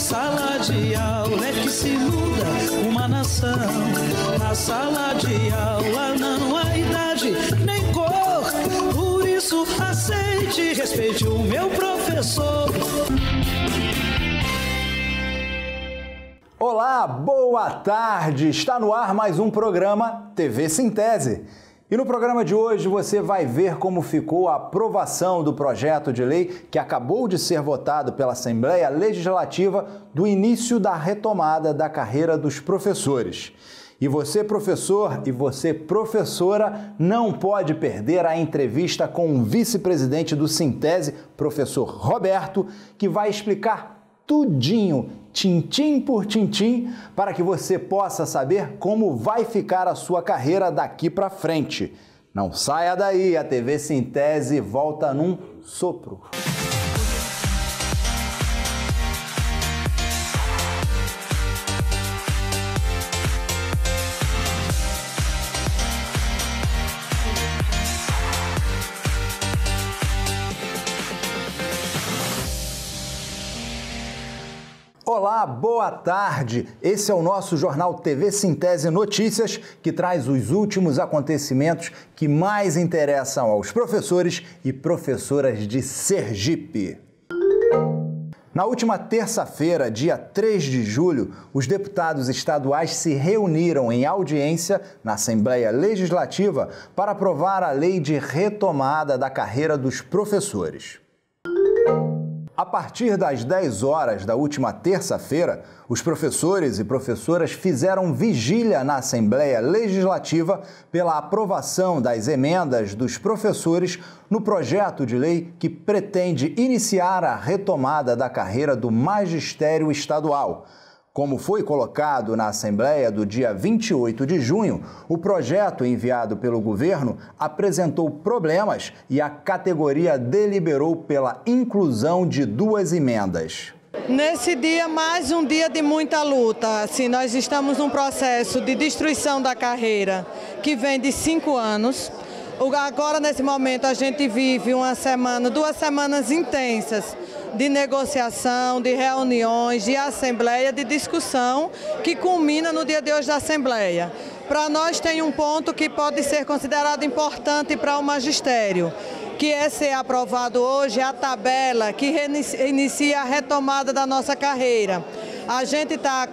sala de aula é que se muda uma nação. Na sala de aula não há idade nem cor. Por isso aceite e respeite o meu professor. Olá, boa tarde! Está no ar mais um programa TV Sintese. E no programa de hoje você vai ver como ficou a aprovação do projeto de lei que acabou de ser votado pela Assembleia Legislativa do início da retomada da carreira dos professores. E você, professor, e você, professora, não pode perder a entrevista com o vice-presidente do Sintese, professor Roberto, que vai explicar tudinho, tintim por tintim, para que você possa saber como vai ficar a sua carreira daqui para frente. Não saia daí, a TV Sintese volta num sopro. Olá, boa tarde! Esse é o nosso jornal TV Sintese Notícias, que traz os últimos acontecimentos que mais interessam aos professores e professoras de Sergipe. Na última terça-feira, dia 3 de julho, os deputados estaduais se reuniram em audiência na Assembleia Legislativa para aprovar a lei de retomada da carreira dos professores. A partir das 10 horas da última terça-feira, os professores e professoras fizeram vigília na Assembleia Legislativa pela aprovação das emendas dos professores no projeto de lei que pretende iniciar a retomada da carreira do magistério estadual. Como foi colocado na Assembleia do dia 28 de junho, o projeto enviado pelo governo apresentou problemas e a categoria deliberou pela inclusão de 2 emendas. Nesse dia, mais um dia de muita luta. Assim, nós estamos num processo de destruição da carreira que vem de 5 anos. Agora, nesse momento, a gente vive 2 semanas intensas de negociação, de reuniões, de assembleia, de discussão, que culmina no dia de hoje da Assembleia. Para nós tem um ponto que pode ser considerado importante para o magistério, que é ser aprovado hoje a tabela que inicia a retomada da nossa carreira. A gente está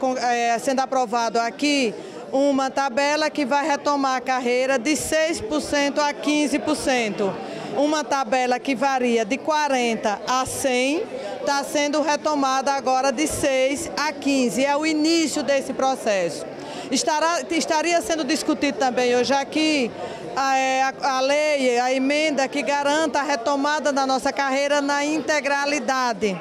sendo aprovado aqui uma tabela que vai retomar a carreira de 6% a 15%. Uma tabela que varia de 40 a 100, está sendo retomada agora de 6 a 15. É o início desse processo. Estaria sendo discutido também hoje aqui a lei, a emenda que garanta a retomada da nossa carreira na integralidade.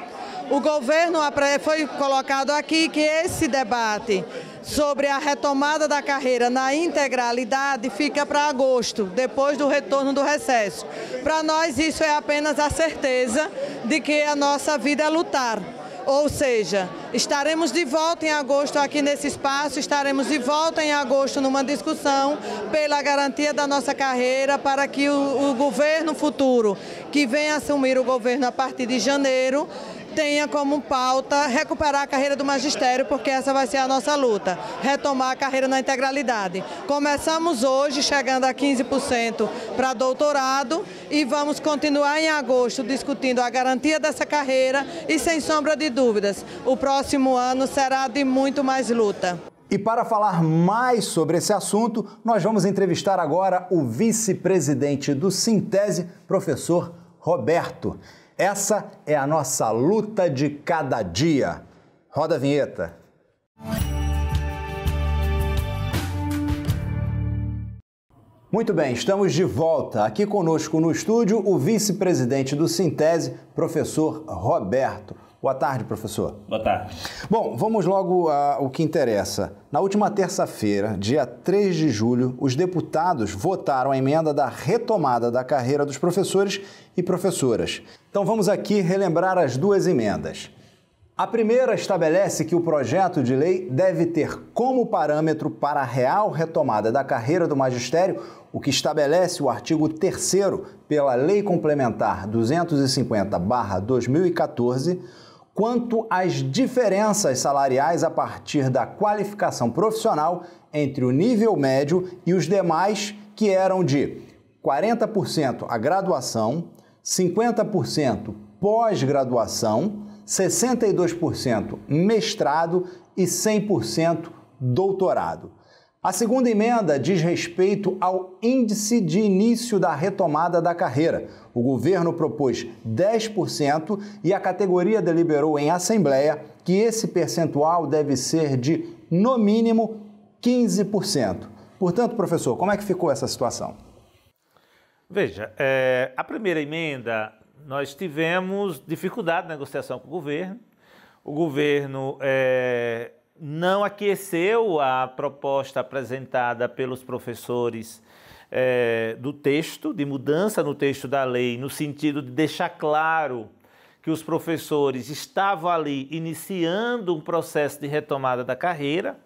O governo foi colocado aqui que esse debate sobre a retomada da carreira na integralidade fica para agosto, depois do retorno do recesso. Para nós isso é apenas a certeza de que a nossa vida é lutar. Ou seja, estaremos de volta em agosto aqui nesse espaço, estaremos de volta em agosto numa discussão pela garantia da nossa carreira para que o governo futuro, que venha assumir o governo a partir de janeiro, tenha como pauta recuperar a carreira do magistério, porque essa vai ser a nossa luta, retomar a carreira na integralidade. Começamos hoje, chegando a 15% para doutorado, e vamos continuar em agosto discutindo a garantia dessa carreira e, sem sombra de dúvidas, o próximo ano será de muito mais luta. E para falar mais sobre esse assunto, nós vamos entrevistar agora o vice-presidente do Sintese, professor Roberto. Essa é a nossa luta de cada dia. Roda a vinheta. Muito bem, estamos de volta. Aqui conosco no estúdio o vice-presidente do Sintese, professor Roberto. Boa tarde, professor. Boa tarde. Bom, vamos logo ao que interessa. Na última terça-feira, dia 3 de julho, os deputados votaram a emenda da retomada da carreira dos professores e professoras. Então vamos aqui relembrar as 2 emendas. A primeira estabelece que o projeto de lei deve ter como parâmetro para a real retomada da carreira do magistério o que estabelece o artigo 3º pela Lei Complementar 250/2014, quanto às diferenças salariais a partir da qualificação profissional entre o nível médio e os demais, que eram de 40% a graduação, 50% pós-graduação, 62% mestrado e 100% doutorado. A segunda emenda diz respeito ao índice de início da retomada da carreira. O governo propôs 10% e a categoria deliberou em assembleia que esse percentual deve ser de, no mínimo, 15%. Portanto, professor, como é que ficou essa situação? Veja, a primeira emenda, nós tivemos dificuldade de negociação com o governo. O governo não aqueceu a proposta apresentada pelos professores do texto, de mudança no texto da lei, no sentido de deixar claro que os professores estavam ali iniciando um processo de retomada da carreira.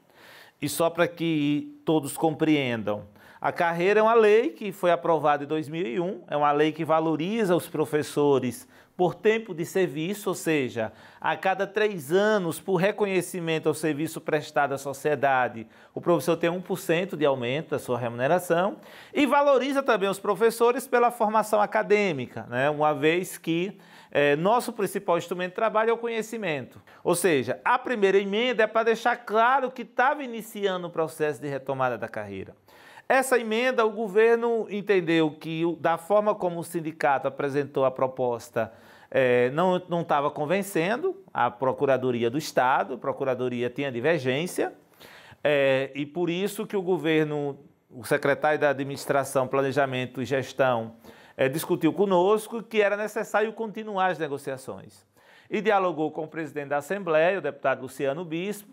E só para que todos compreendam, a carreira é uma lei que foi aprovada em 2001, é uma lei que valoriza os professores por tempo de serviço, ou seja, a cada 3 anos, por reconhecimento ao serviço prestado à sociedade, o professor tem 1% de aumento da sua remuneração, e valoriza também os professores pela formação acadêmica, né? Uma vez que nosso principal instrumento de trabalho é o conhecimento. Ou seja, a primeira emenda é para deixar claro que estava iniciando o processo de retomada da carreira. Essa emenda, o governo entendeu que, da forma como o sindicato apresentou a proposta, não estava convencendo a Procuradoria do Estado, a Procuradoria tinha divergência, e por isso que o governo, o secretário da Administração, Planejamento e Gestão, discutiu conosco que era necessário continuar as negociações. E dialogou com o presidente da Assembleia, o deputado Luciano Bispo,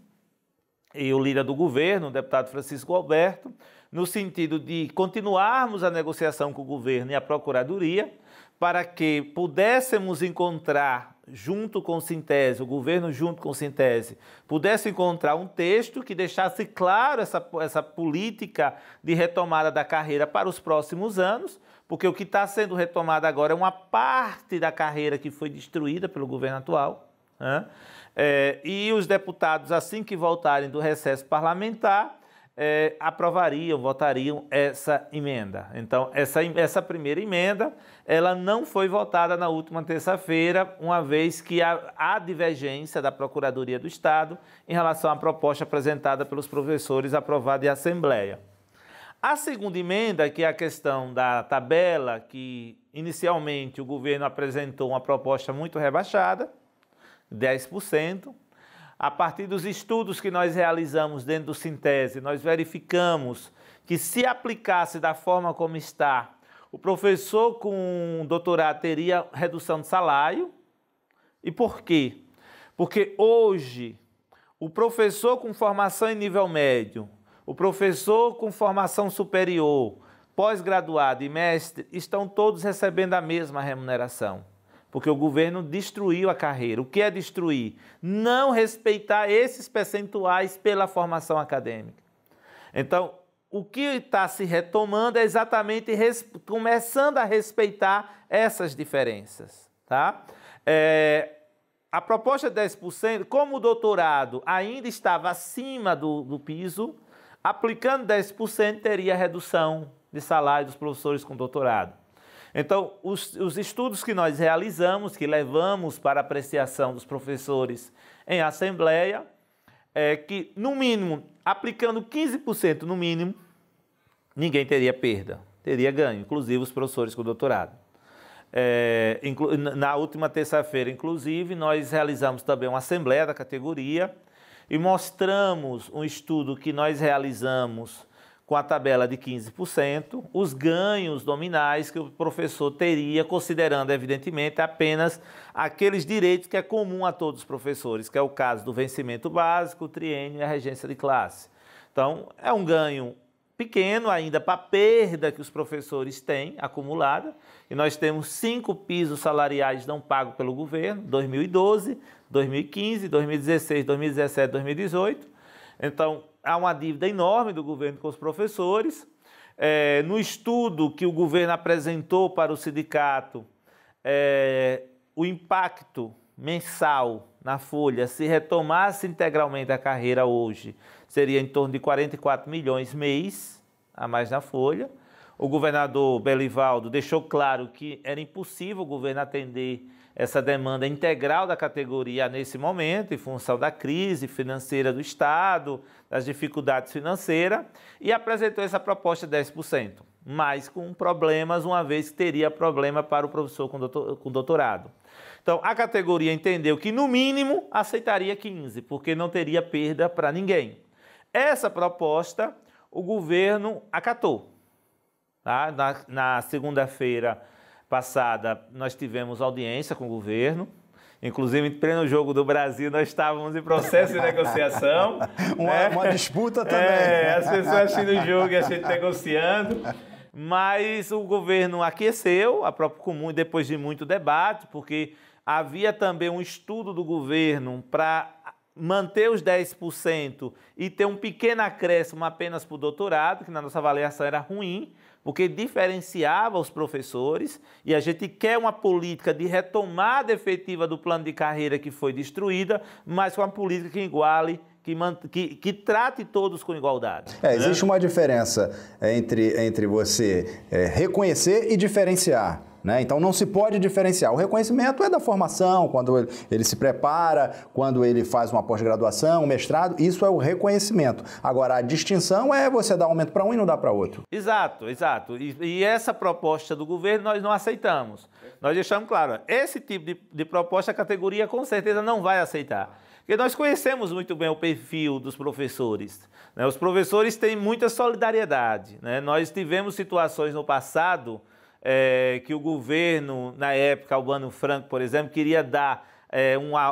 e o líder do governo, o deputado Francisco Alberto, no sentido de continuarmos a negociação com o governo e a Procuradoria, para que pudéssemos encontrar, junto com o Sintese, o governo junto com o Sintese, pudesse encontrar um texto que deixasse claro essa política de retomada da carreira para os próximos anos, porque o que está sendo retomado agora é uma parte da carreira que foi destruída pelo governo atual, né? E os deputados, assim que voltarem do recesso parlamentar, votariam essa emenda. Então, essa primeira emenda, ela não foi votada na última terça-feira, uma vez que há divergência da Procuradoria do Estado em relação à proposta apresentada pelos professores aprovada em Assembleia. A segunda emenda, que é a questão da tabela, que inicialmente o governo apresentou uma proposta muito rebaixada, 10%. A partir dos estudos que nós realizamos dentro do Sintese, nós verificamos que se aplicasse da forma como está, o professor com doutorado teria redução de salário. E por quê? Porque hoje, o professor com formação em nível médio, o professor com formação superior, pós-graduado e mestre, estão todos recebendo a mesma remuneração. Porque o governo destruiu a carreira. O que é destruir? Não respeitar esses percentuais pela formação acadêmica. Então, o que está se retomando é exatamente começando a respeitar essas diferenças. Tá? A proposta de 10%, como o doutorado ainda estava acima do piso, aplicando 10% teria redução de salário dos professores com doutorado. Então, os estudos que nós realizamos, que levamos para apreciação dos professores em assembleia, é que, no mínimo, aplicando 15% no mínimo, ninguém teria perda, teria ganho, inclusive os professores com doutorado. Na última terça-feira, inclusive, nós realizamos também uma assembleia da categoria e mostramos um estudo que nós realizamos com a tabela de 15%, os ganhos nominais que o professor teria, considerando, evidentemente, apenas aqueles direitos que é comum a todos os professores, que é o caso do vencimento básico, o triênio e a regência de classe. Então, é um ganho pequeno ainda para a perda que os professores têm acumulada, e nós temos 5 pisos salariais não pagos pelo governo, 2012, 2015, 2016, 2017, 2018. Então, há uma dívida enorme do governo com os professores. No estudo que o governo apresentou para o sindicato, o impacto mensal na folha, se retomasse integralmente a carreira hoje, seria em torno de 44 milhões mês a mais na folha. O governador Belivaldo deixou claro que era impossível o governo atender essa demanda integral da categoria nesse momento, em função da crise financeira do Estado, das dificuldades financeiras, e apresentou essa proposta de 10%, mas com problemas, uma vez que teria problema para o professor com doutorado. Então, a categoria entendeu que, no mínimo, aceitaria 15%, porque não teria perda para ninguém. Essa proposta, o governo acatou. Tá? Na segunda-feira passada, nós tivemos audiência com o governo. Inclusive, em pleno Jogo do Brasil, nós estávamos em processo de negociação. Uma disputa também. As pessoas assistindo o jogo e a gente negociando. Mas o governo aqueceu a própria comum depois de muito debate, porque havia também um estudo do governo para manter os 10% e ter um pequeno acréscimo apenas para o doutorado, que na nossa avaliação era ruim, porque diferenciava os professores, e a gente quer uma política de retomada efetiva do plano de carreira que foi destruída, mas com uma política que iguale, que trate todos com igualdade. Existe uma diferença entre você reconhecer e diferenciar. Né? Então não se pode diferenciar. O reconhecimento é da formação, quando ele se prepara, quando ele faz uma pós-graduação, um mestrado, isso é o reconhecimento. Agora, a distinção é você dar aumento para um e não dar para outro. Exato, exato. E essa proposta do governo nós não aceitamos. Nós deixamos claro, esse tipo de proposta a categoria com certeza não vai aceitar. Porque nós conhecemos muito bem o perfil dos professores. Né? Os professores têm muita solidariedade. Né? Nós tivemos situações no passado que o governo, na época, Albano Franco, por exemplo, queria dar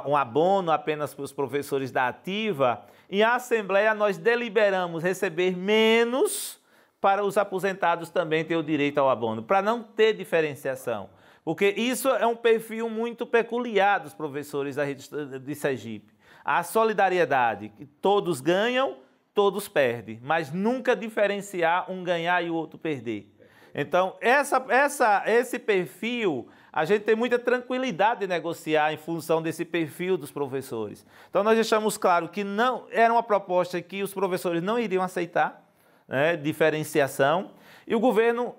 um abono apenas para os professores da ativa. Em Assembleia, nós deliberamos receber menos para os aposentados também ter o direito ao abono, para não ter diferenciação. Porque isso é um perfil muito peculiar dos professores da rede de Sergipe. A solidariedade, que todos ganham, todos perdem, mas nunca diferenciar um ganhar e o outro perder. Então, esse perfil, a gente tem muita tranquilidade de negociar em função desse perfil dos professores. Então, nós deixamos claro que não era uma proposta que os professores não iriam aceitar, né, diferenciação, e o governo,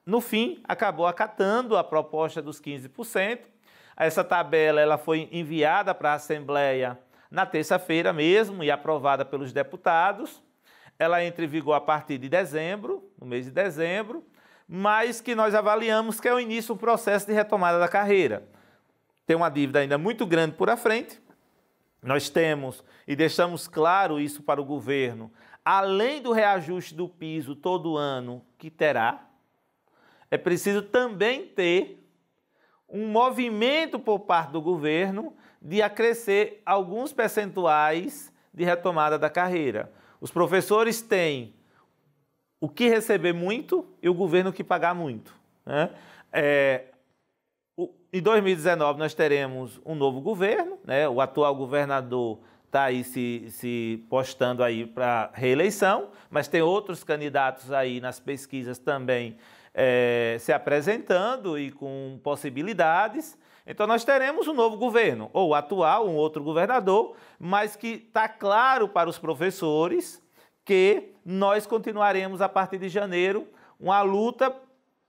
no fim, acabou acatando a proposta dos 15%. Essa tabela ela foi enviada para a Assembleia na terça-feira mesmo e aprovada pelos deputados. Ela entra em vigor a partir de dezembro, no mês de dezembro, mas que nós avaliamos que é o início do processo de retomada da carreira. Tem uma dívida ainda muito grande por à frente. Nós temos, e deixamos claro isso para o governo, além do reajuste do piso todo ano que terá, é preciso também ter um movimento por parte do governo de acrescer alguns percentuais de retomada da carreira. Os professores têm o que receber muito e o governo o que pagar muito. Né? Em 2019 nós teremos um novo governo, né? O atual governador está aí se postando aí para reeleição, mas tem outros candidatos aí nas pesquisas também se apresentando e com possibilidades. Então nós teremos um novo governo, ou o atual, um outro governador, mas que está claro para os professores que nós continuaremos a partir de janeiro uma luta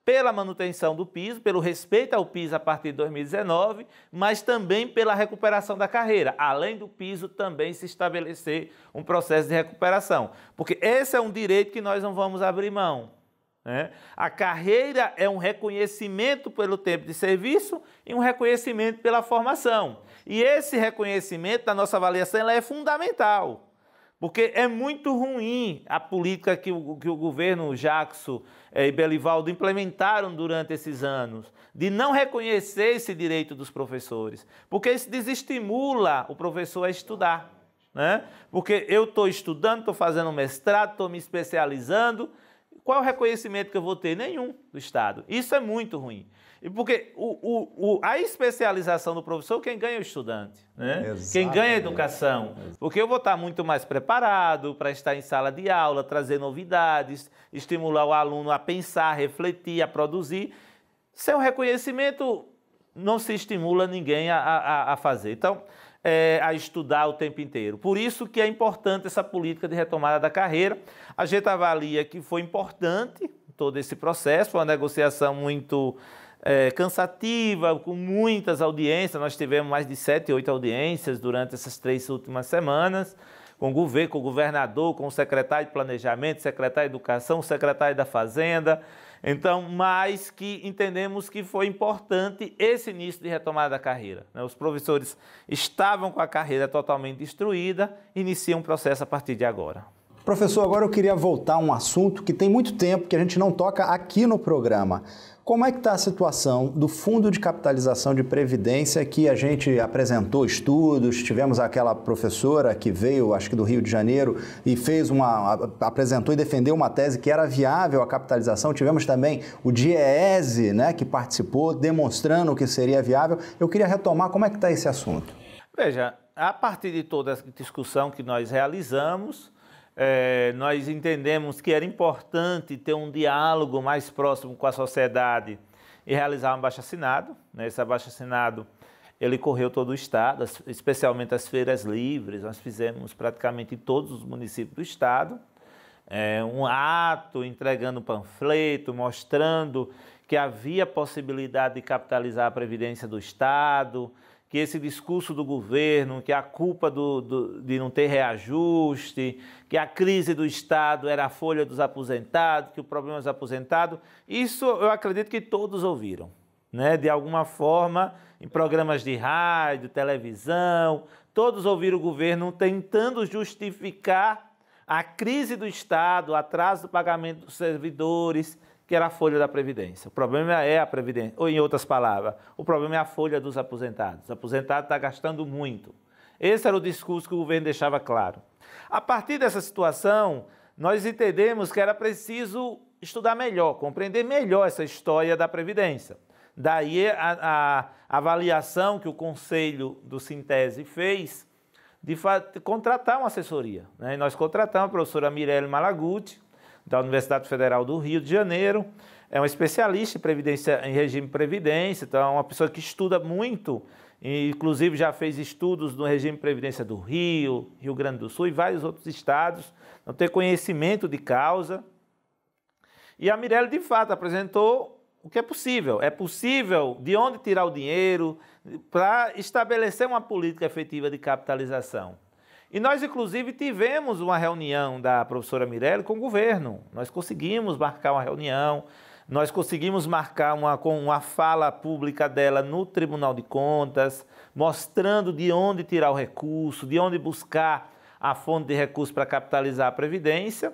pela manutenção do piso, pelo respeito ao piso a partir de 2019, mas também pela recuperação da carreira. Além do piso, também se estabelecer um processo de recuperação, porque esse é um direito que nós não vamos abrir mão. Né? A carreira é um reconhecimento pelo tempo de serviço e um reconhecimento pela formação. E esse reconhecimento, da nossa avaliação, ela é fundamental. Porque é muito ruim a política que o governo Jackson e Belivaldo implementaram durante esses anos, de não reconhecer esse direito dos professores, porque isso desestimula o professor a estudar. Né? Porque eu estou estudando, estou fazendo mestrado, estou me especializando, qual é o reconhecimento que eu vou ter? Nenhum do Estado. Isso é muito ruim. E porque a especialização do professor, quem ganha é o estudante. Né? Quem ganha é a educação. Porque eu vou estar muito mais preparado para estar em sala de aula, trazer novidades, estimular o aluno a pensar, a refletir, a produzir. Isso é um reconhecimento não se estimula ninguém a fazer. Então, a estudar o tempo inteiro. Por isso que é importante essa política de retomada da carreira. A gente avalia que foi importante todo esse processo, foi uma negociação muito cansativa, com muitas audiências. Nós tivemos mais de 7, 8 audiências durante essas 3 últimas semanas, com o governo, com o governador, com o secretário de Planejamento, secretário de Educação, o secretário da Fazenda. Então, mas que entendemos que foi importante esse início de retomada da carreira. Os professores estavam com a carreira totalmente destruída, iniciam um processo a partir de agora. Professor, agora eu queria voltar a um assunto que tem muito tempo que a gente não toca aqui no programa. Como é que está a situação do Fundo de Capitalização de Previdência, que a gente apresentou estudos, tivemos aquela professora que veio, acho que do Rio de Janeiro, e apresentou e defendeu uma tese que era viável a capitalização. Tivemos também o DIEESE, né, que participou, demonstrando que seria viável. Eu queria retomar como é que está esse assunto. Veja, a partir de toda a discussão que nós realizamos, nós entendemos que era importante ter um diálogo mais próximo com a sociedade e realizar um abaixo-assinado. Esse abaixo-assinado, ele correu todo o estado, especialmente as feiras livres. Nós fizemos praticamente em todos os municípios do estado, um ato entregando um panfleto, mostrando que havia possibilidade de capitalizar a Previdência do estado, que esse discurso do governo, que a culpa de não ter reajuste, que a crise do Estado era a folha dos aposentados, que o problema dos aposentados, isso eu acredito que todos ouviram, né? De alguma forma, em programas de rádio, televisão, todos ouviram o governo tentando justificar a crise do Estado, o atraso do pagamento dos servidores, que era a folha da Previdência. O problema é a Previdência, ou em outras palavras, o problema é a folha dos aposentados. O aposentado está gastando muito. Esse era o discurso que o governo deixava claro. A partir dessa situação, nós entendemos que era preciso estudar melhor, compreender melhor essa história da Previdência. Daí a avaliação que o Conselho do Sintese fez de contratar uma assessoria, né? E nós contratamos a professora Mirelle Malaguti, da Universidade Federal do Rio de Janeiro, é uma especialista em regime de previdência, então é uma pessoa que estuda muito, e inclusive já fez estudos no regime de previdência do Rio, Rio Grande do Sul e vários outros estados, não tem conhecimento de causa. E a Mirelle, de fato, apresentou o que é possível. É possível de onde tirar o dinheiro para estabelecer uma política efetiva de capitalização. E nós, inclusive, tivemos uma reunião da professora Mirelle com o governo. Nós conseguimos marcar uma reunião, nós conseguimos marcar uma fala pública dela no Tribunal de Contas, mostrando de onde tirar o recurso, de onde buscar a fonte de recurso para capitalizar a Previdência,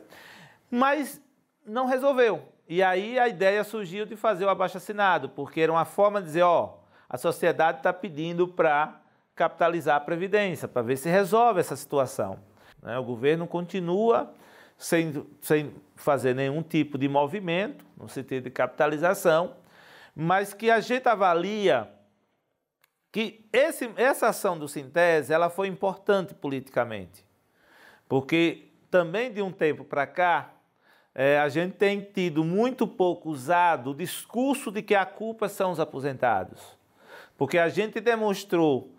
mas não resolveu. E aí a ideia surgiu de fazer o abaixo-assinado, porque era uma forma de dizer, a sociedade está pedindo para capitalizar a Previdência, para ver se resolve essa situação. O governo continua sem fazer nenhum tipo de movimento, no sentido de capitalização, mas que a gente avalia que essa ação do Sintese ela foi importante politicamente, porque também de um tempo para cá, a gente tem tido muito pouco usado o discurso de que a culpa são os aposentados, porque a gente demonstrou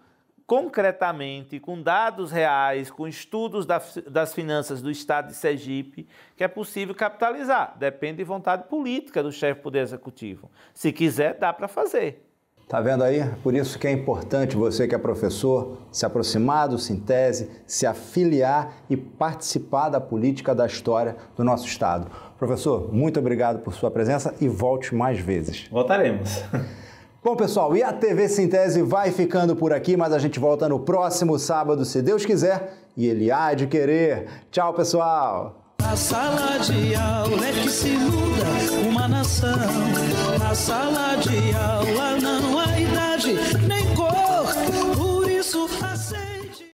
concretamente, com dados reais, com estudos das finanças do Estado de Sergipe, que é possível capitalizar. Depende de vontade política do chefe do Poder Executivo. Se quiser, dá para fazer. Tá vendo aí? Por isso que é importante você que é professor se aproximar do Sintese, se afiliar e participar da política da história do nosso Estado. Professor, muito obrigado por sua presença e volte mais vezes. Voltaremos. Bom, pessoal, e a TV Sintese vai ficando por aqui, mas a gente volta no próximo sábado, se Deus quiser, e Ele há de querer. Tchau, pessoal! Na sala de aula é que se muda uma nação. Na sala de aula não há idade nem cor, por isso aceita.